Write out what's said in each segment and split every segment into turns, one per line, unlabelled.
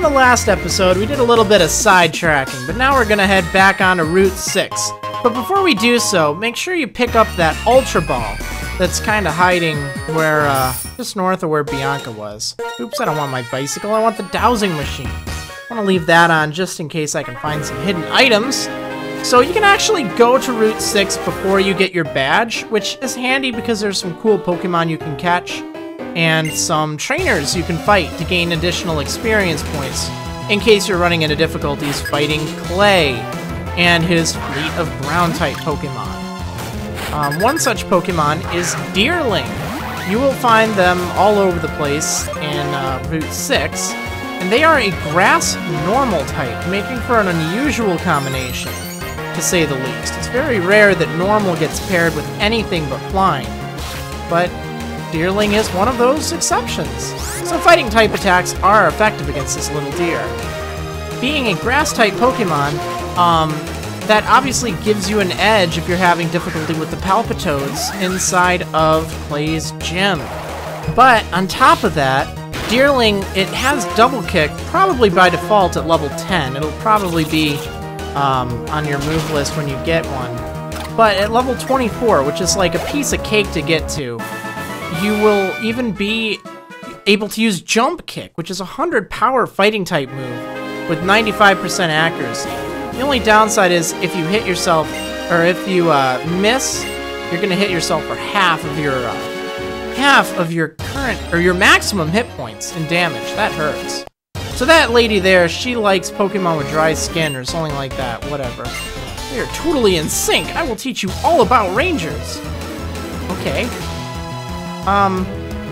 the last episode, we did a little bit of sidetracking, but now we're going to head back onto Route 6. But before we do so, make sure you pick up that Ultra Ball that's kind of hiding where, just north of where Bianca was. Oops, I don't want my bicycle, I want the dowsing machine. I want to leave that on just in case I can find some hidden items. So you can actually go to Route 6 before you get your badge, which is handy because there's some cool Pokemon you can catch, and some trainers you can fight to gain additional experience points, in case you're running into difficulties fighting Clay and his fleet of Ground-type Pokemon. One such Pokemon is Deerling. You will find them all over the place in Route 6, and they are a Grass Normal type, making for an unusual combination, to say the least. It's very rare that Normal gets paired with anything but Flying, but Deerling is one of those exceptions. So fighting type attacks are effective against this little deer. Being a grass type Pokemon, that obviously gives you an edge if you're having difficulty with the Palpitoads inside of Clay's gym. But on top of that, Deerling, it has double kick, probably by default at level 10. It'll probably be on your move list when you get one. But at level 24, which is like a piece of cake to get to, you will even be able to use Jump Kick, which is a 100 power fighting type move with 95% accuracy. The only downside is if you hit yourself, or if you miss, you're going to hit yourself for half of your current, or your maximum hit points and damage. That hurts. So that lady there, she likes Pokemon with dry skin or something like that, whatever. They are totally in sync. I will teach you all about Rangers. Okay.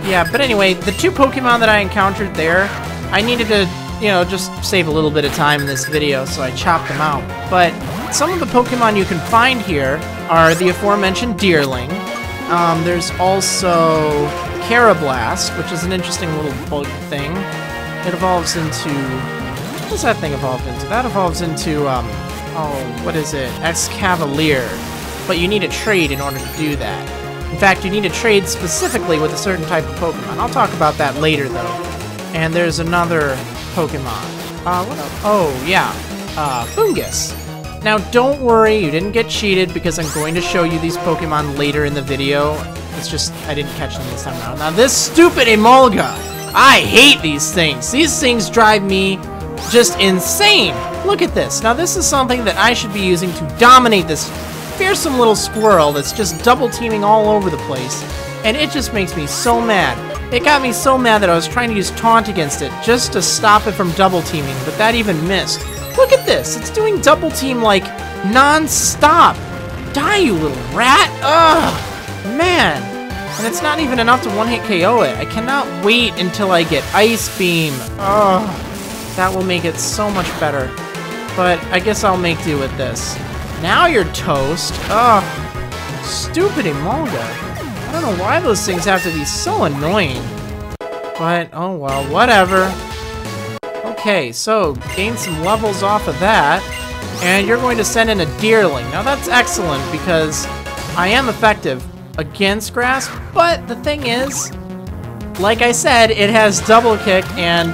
Yeah, but anyway, the two Pokemon that I encountered there, I needed to, you know, just save a little bit of time in this video, so I chopped them out. But some of the Pokemon you can find here are the aforementioned Deerling. There's also Carablast, which is an interesting little bug thing. It evolves into... what does that thing evolve into? That evolves into, oh, what is it? Excavalier. But you need a trade in order to do that. In fact, you need to trade specifically with a certain type of Pokemon. I'll talk about that later, though. And there's another Pokemon. What else? Oh, yeah. Fungus. Now, don't worry, you didn't get cheated, because I'm going to show you these Pokemon later in the video. It's just, I didn't catch them this time around. Now, this stupid Emolga! I hate these things! These things drive me just insane! Look at this. Now, this is something that I should be using to dominate this fearsome little squirrel that's just double teaming all over the place, and it just makes me so mad. It got me so mad that I was trying to use Taunt against it just to stop it from double teaming, but that even missed. Look at this! It's doing double team like non-stop! Die, you little rat! Ugh! Man! And it's not even enough to one-hit KO it. I cannot wait until I get Ice Beam. Ugh! That will make it so much better. But I guess I'll make do with this. Now you're toast. Ugh. Stupid Emolga. I don't know why those things have to be so annoying. But, oh well, whatever. Okay, so gain some levels off of that. And you're going to send in a Deerling. Now that's excellent because I am effective against grass. But the thing is, like I said, it has double kick and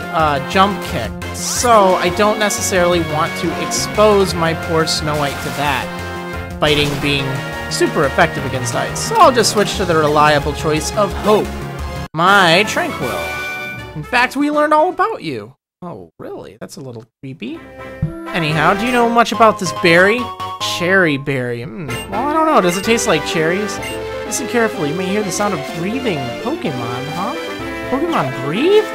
jump kick. So I don't necessarily want to expose my poor Snow White to that, fighting being super effective against ice. So I'll just switch to the reliable choice of Hope, my Tranquil. In fact, we learned all about you. Oh, really? That's a little creepy. Anyhow, do you know much about this berry? Cherry berry. Well, I don't know. Does it taste like cherries? Listen carefully. You may hear the sound of breathing Pokemon, huh? Pokemon breathe?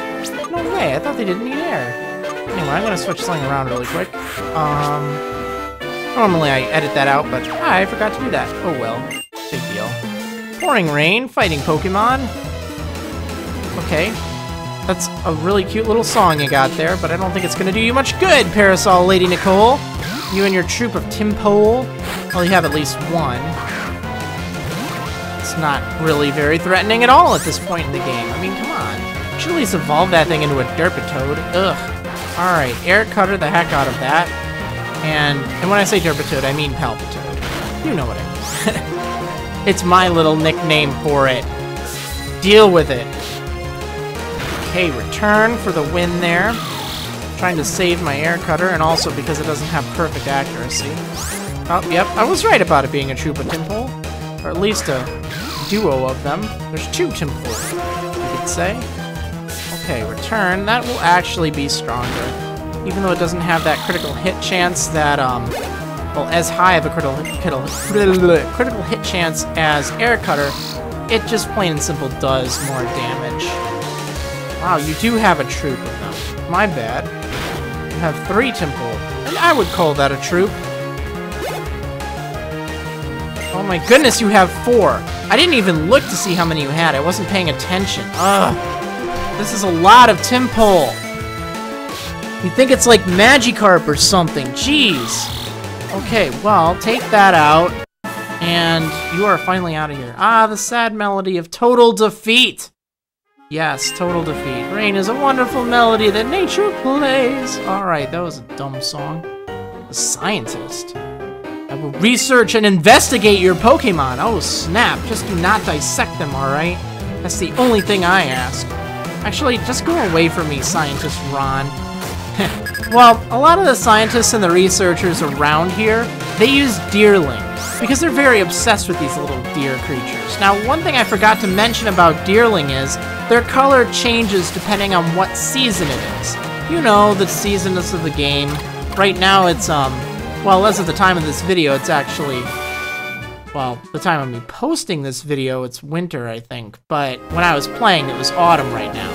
No way. I thought they didn't need air. Anyway, I'm gonna switch something around really quick. Normally I edit that out, but I forgot to do that. Oh well, big deal. Pouring Rain, fighting Pokemon. Okay, that's a really cute little song you got there, but I don't think it's gonna do you much good, Parasol Lady Nicole. You and your troop of Timpole. Well, you have at least one. It's not really very threatening at all at this point in the game. I mean, come on. You should at least evolve that thing into a Derpitoad. Ugh. Alright, Air Cutter the heck out of that. And when I say Derpitoad, I mean Palpitoad. You know what I mean. It's my little nickname for it. Deal with it. Okay, return for the win there. trying to save my air cutter, and also because it doesn't have perfect accuracy. Oh, yep, I was right about it being a troop of Timpole. Or at least a duo of them. There's 2 Timpole, you could say. Okay, return. That will actually be stronger. Even though it doesn't have that critical hit chance that, well, as high of a critical hit chance as air cutter, it just plain and simple does more damage. Wow, you do have a troop of them. My bad. You have 3 Timpole, and I would call that a troop. Oh my goodness, you have 4. I didn't even look to see how many you had. I wasn't paying attention. Ugh. This is a lot of Timpole. You think it's like Magikarp or something. Jeez. Okay, well, take that out. And you are finally out of here. Ah, the sad melody of total defeat. Yes, total defeat. Rain is a wonderful melody that nature plays. Alright, that was a dumb song. The scientist. I will research and investigate your Pokemon. Oh, snap. Just do not dissect them, alright? That's the only thing I ask. Actually, just go away from me, Scientist Ron. Well, a lot of the scientists and the researchers around here, they use Deerling, because they're very obsessed with these little deer creatures. Now, one thing I forgot to mention about Deerling is their color changes depending on what season it is. You know, the seasons of the game. Right now it's, well, as of the time of this video, it's actually, well, the time of me posting this video, it's winter, I think. But when I was playing, it was autumn right now.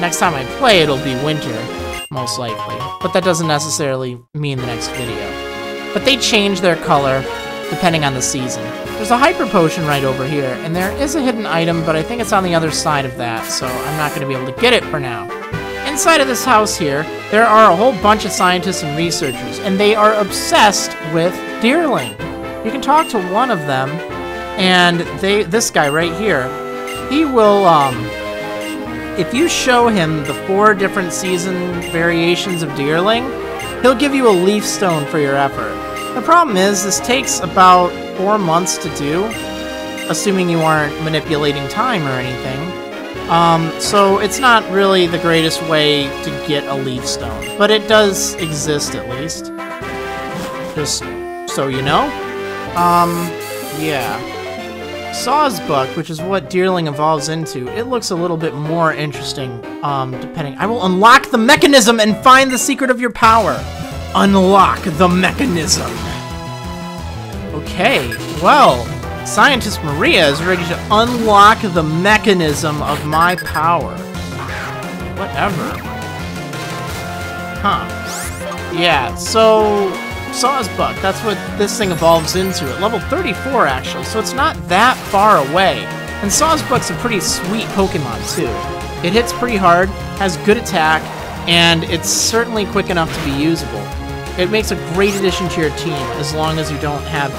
Next time I play, it'll be winter, most likely. But that doesn't necessarily mean the next video. But they change their color depending on the season. There's a Hyper Potion right over here, and there is a hidden item, but I think it's on the other side of that, so I'm not going to be able to get it for now. Inside of this house here, there are a whole bunch of scientists and researchers, and they are obsessed with Deerling. You can talk to one of them, and this guy right here, he will, if you show him the 4 different season variations of Deerling, he'll give you a leaf stone for your effort. The problem is, this takes about 4 months to do, assuming you aren't manipulating time or anything. So it's not really the greatest way to get a leaf stone, but it does exist at least. Just so you know. Yeah. Sawsbuck, which is what Deerling evolves into, it looks a little bit more interesting, depending. I will unlock the mechanism and find the secret of your power. Unlock the mechanism. Okay, well, Scientist Maria is ready to unlock the mechanism of my power. Whatever. Huh. Yeah, so Sawsbuck, that's what this thing evolves into at level 34, actually, so it's not that far away. And Sawsbuck's a pretty sweet Pokemon, too. It hits pretty hard, has good attack, and it's certainly quick enough to be usable. It makes a great addition to your team, as long as you don't have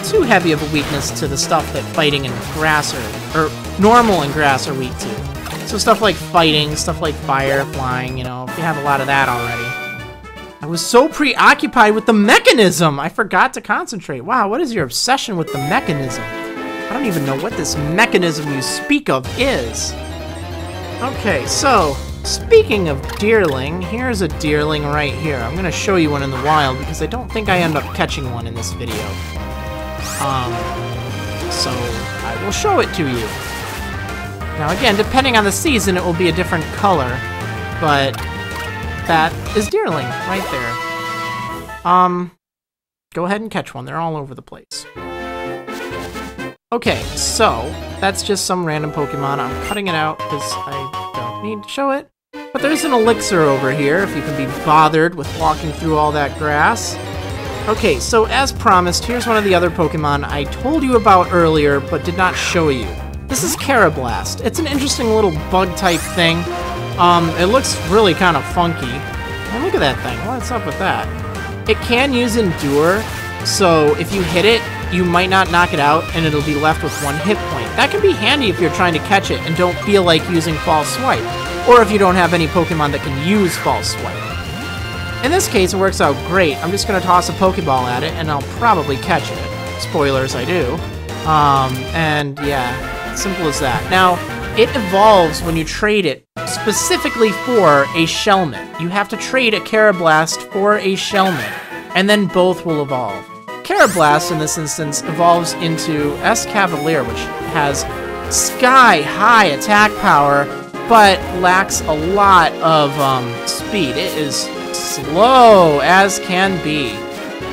too heavy of a weakness to the stuff that fighting and grass or normal and grass are weak to. So stuff like fighting, stuff like fire, flying, you know, if you have a lot of that already. I was so preoccupied with the mechanism, I forgot to concentrate. Wow, what is your obsession with the mechanism? I don't even know what this mechanism you speak of is. Okay, so, speaking of Deerling, here's a Deerling right here. I'm going to show you one in the wild because I don't think I end up catching one in this video. So I will show it to you. Now again, depending on the season, it will be a different color, but that is Deerling right there. Go ahead and catch one. They're all over the place. Okay, so that's just some random Pokemon. I'm cutting it out because I don't need to show it. But there's an elixir over here, if you can be bothered with walking through all that grass. Okay, so as promised, here's one of the other Pokemon I told you about earlier, but did not show you. This is Carablast. It's an interesting little bug-type thing. It looks really kind of funky. Oh, look at that thing. What's up with that? It can use Endure, so if you hit it, you might not knock it out, and it'll be left with 1 hit point. That can be handy if you're trying to catch it and don't feel like using False Swipe, or if you don't have any Pokemon that can use False Swipe. In this case, it works out great. I'm just going to toss a Pokeball at it, and I'll probably catch it. Spoilers, I do. And yeah, simple as that. Now, it evolves when you trade it specifically for a Shelmet. You have to trade a Carablast for a Shelmet, and then both will evolve. Carablast, in this instance, evolves into S. Cavalier, which has sky-high attack power, but lacks a lot of speed. It is slow as can be,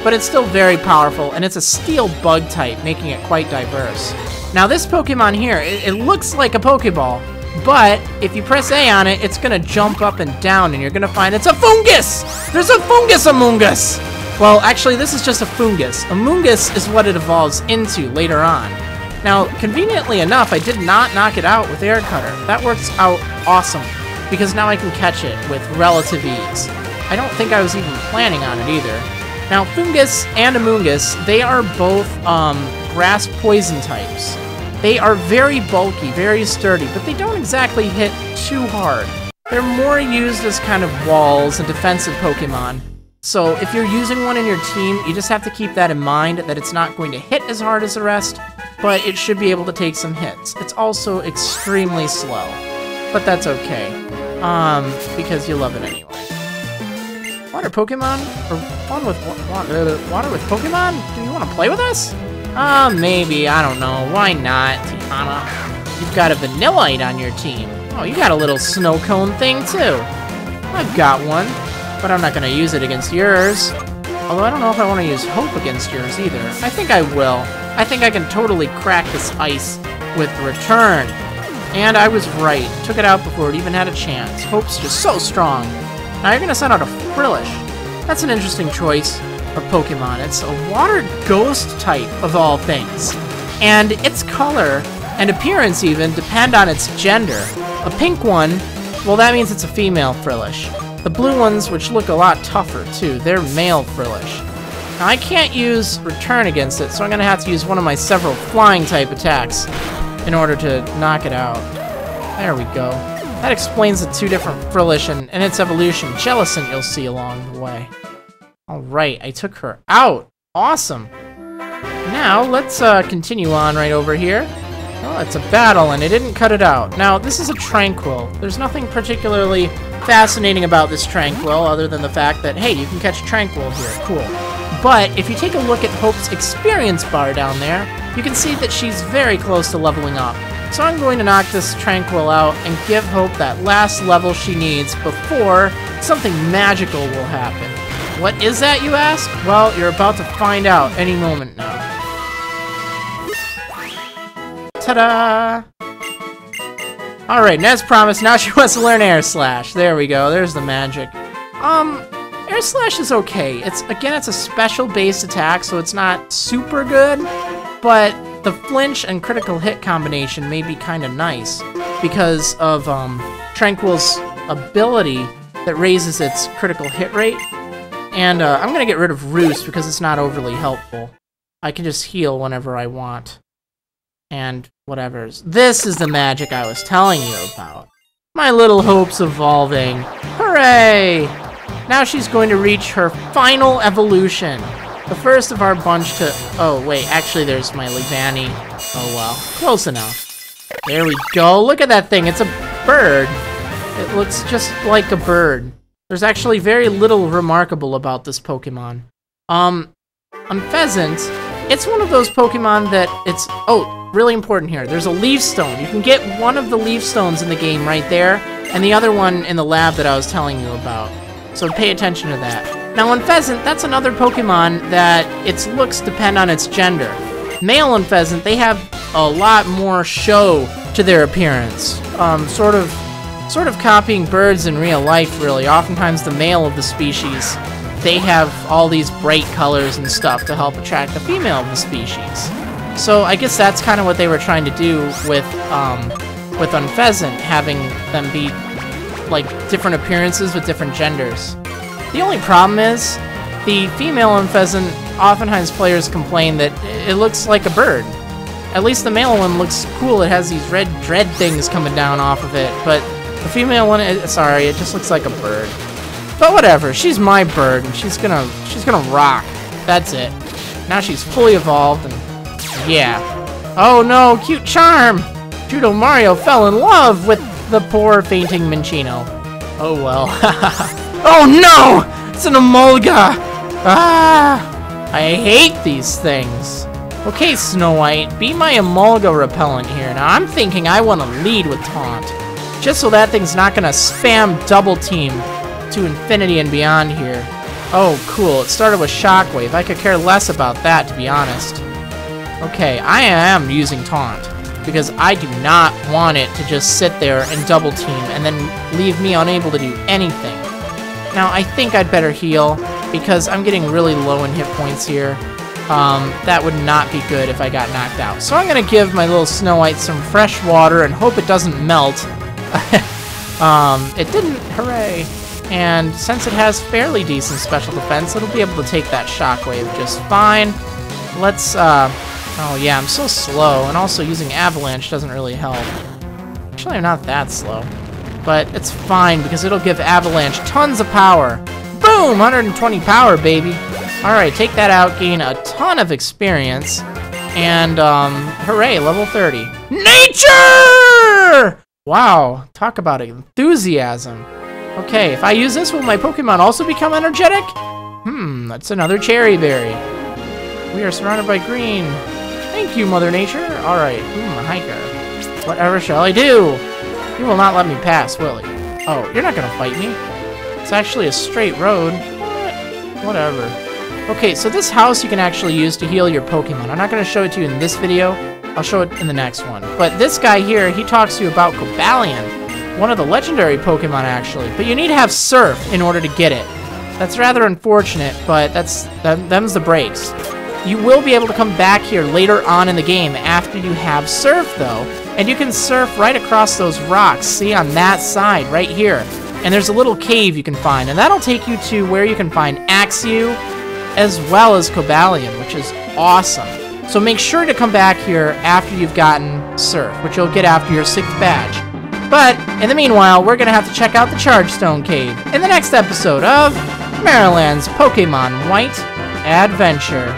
but it's still very powerful, and it's a steel bug type, making it quite diverse. Now this Pokemon here, it looks like a Pokeball, but if you press A on it, it's gonna jump up and down, and you're gonna find it's a Fungus! There's a Fungus Among Us! Well, actually, this is just a Fungus. Among Us is what it evolves into later on. Now, conveniently enough, I did not knock it out with Air Cutter. That works out awesome, because now I can catch it with relative ease. I don't think I was even planning on it either. Now, Fungus and Among Us, they are both grass poison types. They are very bulky, very sturdy, but they don't exactly hit too hard. They're more used as kind of walls and defensive Pokemon. So if you're using one in your team, you just have to keep that in mind, that it's not going to hit as hard as the rest, but it should be able to take some hits. It's also extremely slow, but that's okay, because you love it anyway. Water Pokemon? Or fun with water with Pokemon? Do you want to play with us? Maybe, I don't know. Why not, Tiana? You've got a Vanillite on your team. Oh, you got a little snow cone thing, too. I've got one, but I'm not going to use it against yours. Although I don't know if I want to use Hope against yours either. I think I will. I think I can totally crack this ice with Return. And I was right. Took it out before it even had a chance. Hope's just so strong. Now you're going to send out a Frillish. That's an interesting choice of Pokemon. It's a water ghost type, of all things. And its color, and appearance even, depend on its gender. A pink one, well, that means it's a female Frillish. The blue ones, which look a lot tougher too, they're male Frillish. Now I can't use Return against it, so I'm going to have to use one of my several flying type attacks in order to knock it out. There we go. That explains the two different Frillish and its evolution. Jellicent you'll see along the way. Alright, I took her out. Awesome. Now, let's continue on right over here. Oh, it's a battle, and it didn't cut it out. Now, this is a Tranquil. There's nothing particularly fascinating about this Tranquil, other than the fact that, hey, you can catch Tranquil here. Cool. But, if you take a look at Hope's experience bar down there, you can see that she's very close to leveling up. So I'm going to knock this Tranquil out and give Hope that last level she needs before something magical will happen. What is that, you ask? Well, you're about to find out any moment now. Ta-da! Alright, and as promised, now she wants to learn Air Slash. There we go, there's the magic. Air Slash is okay. It's a special base attack, so it's not super good, but the flinch and critical hit combination may be kind of nice because of Tranquil's ability that raises its critical hit rate. And I'm going to get rid of Roost because it's not overly helpful. I can just heal whenever I want. And whatever's. This is the magic I was telling you about. My little Hope's evolving. Hooray! Now she's going to reach her final evolution. The first of our bunch to... Oh, wait, actually there's my Levani. Oh, well. Close enough. There we go. Look at that thing. It's a bird. It looks just like a bird. There's actually very little remarkable about this Pokemon. Unpheasant, it's one of those Pokemon that it's... Oh, really important here. There's a Leaf Stone. You can get one of the Leaf Stones in the game right there, and the other one in the lab that I was telling you about. So pay attention to that. Now, Unpheasant, that's another Pokemon that its looks depend on its gender. Male Unpheasant, they have a lot more show to their appearance. Sort of copying birds in real life, really. Oftentimes the male of the species, they have all these bright colors and stuff to help attract the female of the species. So I guess that's kind of what they were trying to do with Unpheasant, having them be like different appearances with different genders. The only problem is, the female Unpheasant, oftentimes players complain that it looks like a bird. At least the male one looks cool, it has these red dread things coming down off of it, but the female one, sorry, it just looks like a bird. But whatever, she's my bird, and she's gonna rock. That's it. Now she's fully evolved, and yeah. Oh no, cute charm! Judo Mario fell in love with the poor fainting Minccino. Oh well. Oh no! It's an Emolga! Ah! I hate these things. Okay, Snow White, be my Emolga repellent here. Now I'm thinking I want to lead with Taunt. Just so that thing's not gonna spam double team to infinity and beyond here. Oh, cool. It started with Shockwave. I could care less about that, to be honest. Okay, I am using Taunt, because I do not want it to just sit there and double team and then leave me unable to do anything. Now, I think I'd better heal, because I'm getting really low in hit points here. That would not be good if I got knocked out. So I'm going to give my little Snow White some fresh water and hope it doesn't melt. It didn't. Hooray. And since it has fairly decent special defense, it'll be able to take that Shockwave just fine. Let's, oh yeah, I'm so slow, and also using Avalanche doesn't really help. Actually, I'm not that slow. But it's fine, because it'll give Avalanche tons of power. Boom! 120 power, baby! Alright, take that out, gain a ton of experience, and, hooray, level 30. Nature! Wow, talk about enthusiasm. Okay, if I use this, will my Pokemon also become energetic? That's another Cherry Berry. We are surrounded by green. Thank you, Mother Nature. Alright, a hiker. Whatever shall I do? You will not let me pass, will you? Oh, you're not gonna fight me. It's actually a straight road. What? Whatever. Okay, so this house you can actually use to heal your Pokemon. I'm not gonna show it to you in this video. I'll show it in the next one. But this guy here, he talks to you about Cobalion. One of the legendary Pokemon, actually. But you need to have Surf in order to get it. That's rather unfortunate, but them's the breaks. You will be able to come back here later on in the game after you have Surf, though. And you can surf right across those rocks. See, on that side, right here. And there's a little cave you can find. And that'll take you to where you can find Axew, as well as Cobalion, which is awesome. So make sure to come back here after you've gotten Surf, which you'll get after your 6th badge. But, in the meanwhile, we're going to have to check out the Chargestone Cave in the next episode of Marriland's Pokemon White Adventure.